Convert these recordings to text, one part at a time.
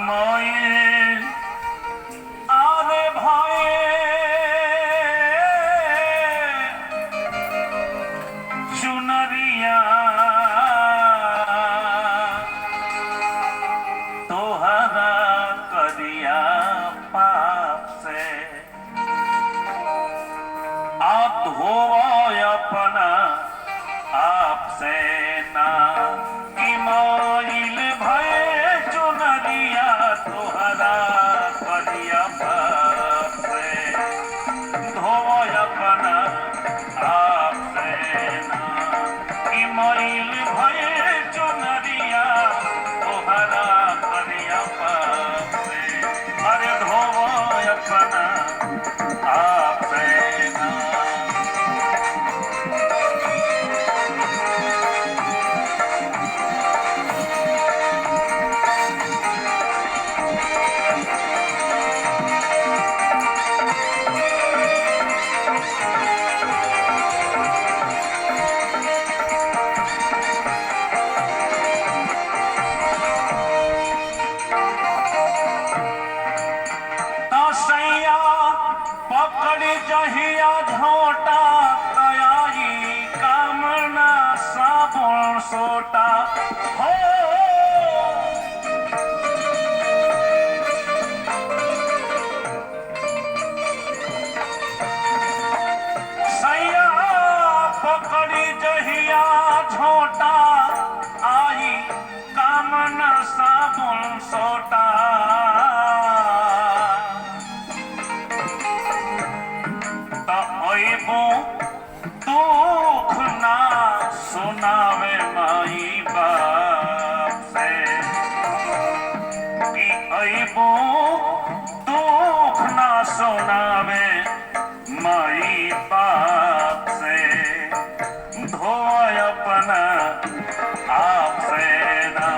मोइल आरे भाई चुनरिया तोहरा करिया पाप से आप धोवा अपना आपसे ना कि मोइल भय चुनरिया तोहरा करिया पाप से धोवा अपना आपसे ना कि मोइल भय चुनरिया तोहरा करिया पाप से अरे धोवा अपना आपसे ना। पकड़ी जहिया झोटा तयाई कामना साबुन सोटा हो सैया पकड़ी जहिया झोटा आई कामना साबुन सोटा दुख ना सुनावे माई बाप से कि अबो दुख ना सुनावे माई बाप से धोए अपना आप से ना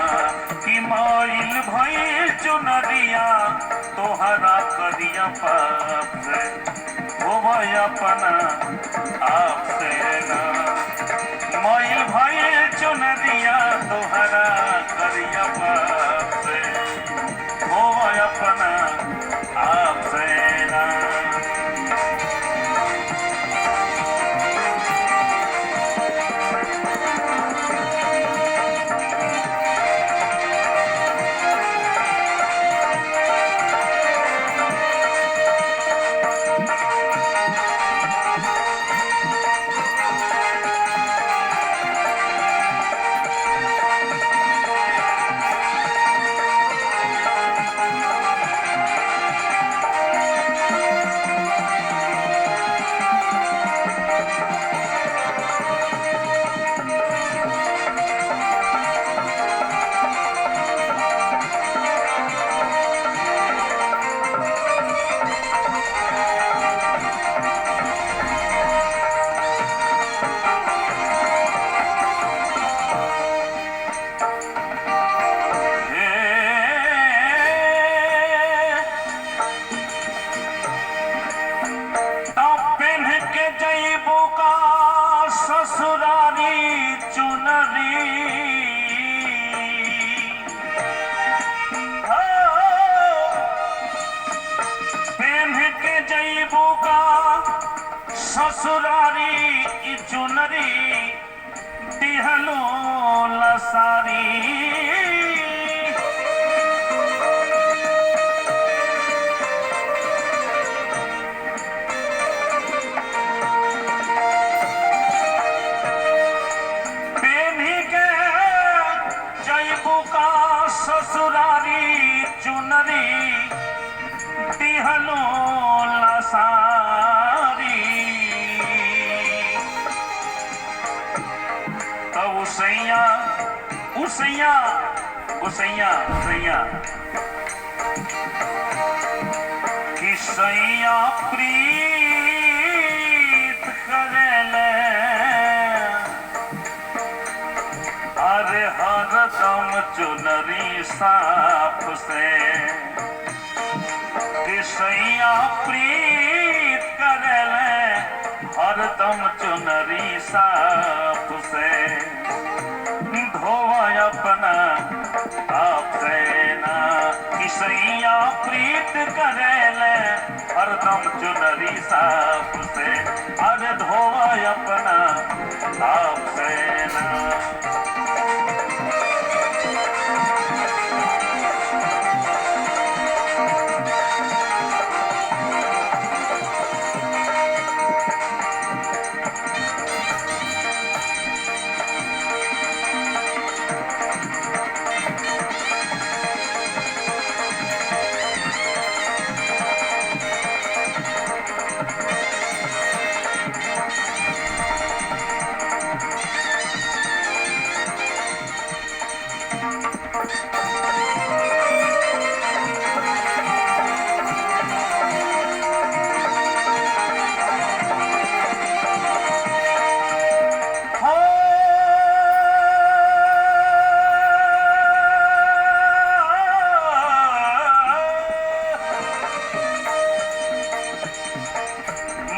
कि माइल भई चुनरिया तोहरा करिया पाप से धोए अपना आपसे ना मोइल भाई चुनरिया तोहरा करिया पाप से धोए अपना आपसे ना। ससुरारी चुनरी पहन के जईबू का ससुरारी चुनरी दिहलो लसारी ससुरारी चुनरी दिहलो लसारी तो उसैया उसैया उसैया उसैया कि सैया प्रीत करेले अरे हरदम चुनरी साफ से सैया प्रीत करेले हरदम चुनरी साफ से धोवा अपना आपसे ना कि किसैया प्रीत करेले हरदम चुनरी साफ से, अरे धोवा अपना आप से ना।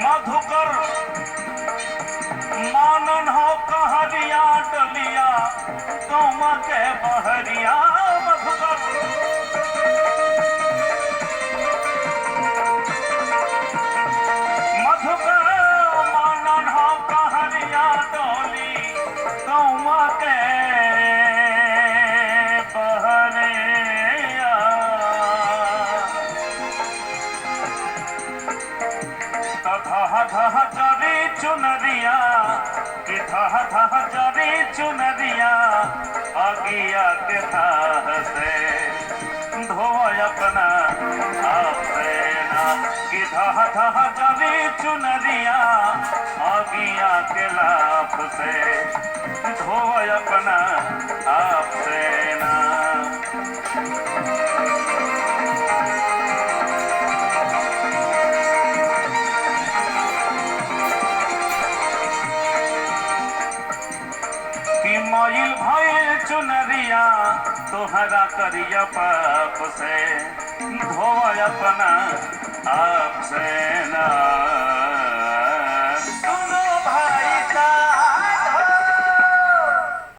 मधुकर मानन हो कहरिया डलिया तुम के बहरिया, मधुकर मधुकर मानन हो कहरिया डोली तुम के बहरिया। धह धह जरी चुनरिया कि धह धह जरी चुनरिया आगिया के थाह से, धोवा अपना आप से ना। कि धह धह जरी चुनरिया आगिया के लाभ से, धोवा अपना आप से ना। मोइल भइल चुनरिया तोहरा करिया पाप से, धोवा अपना आप से।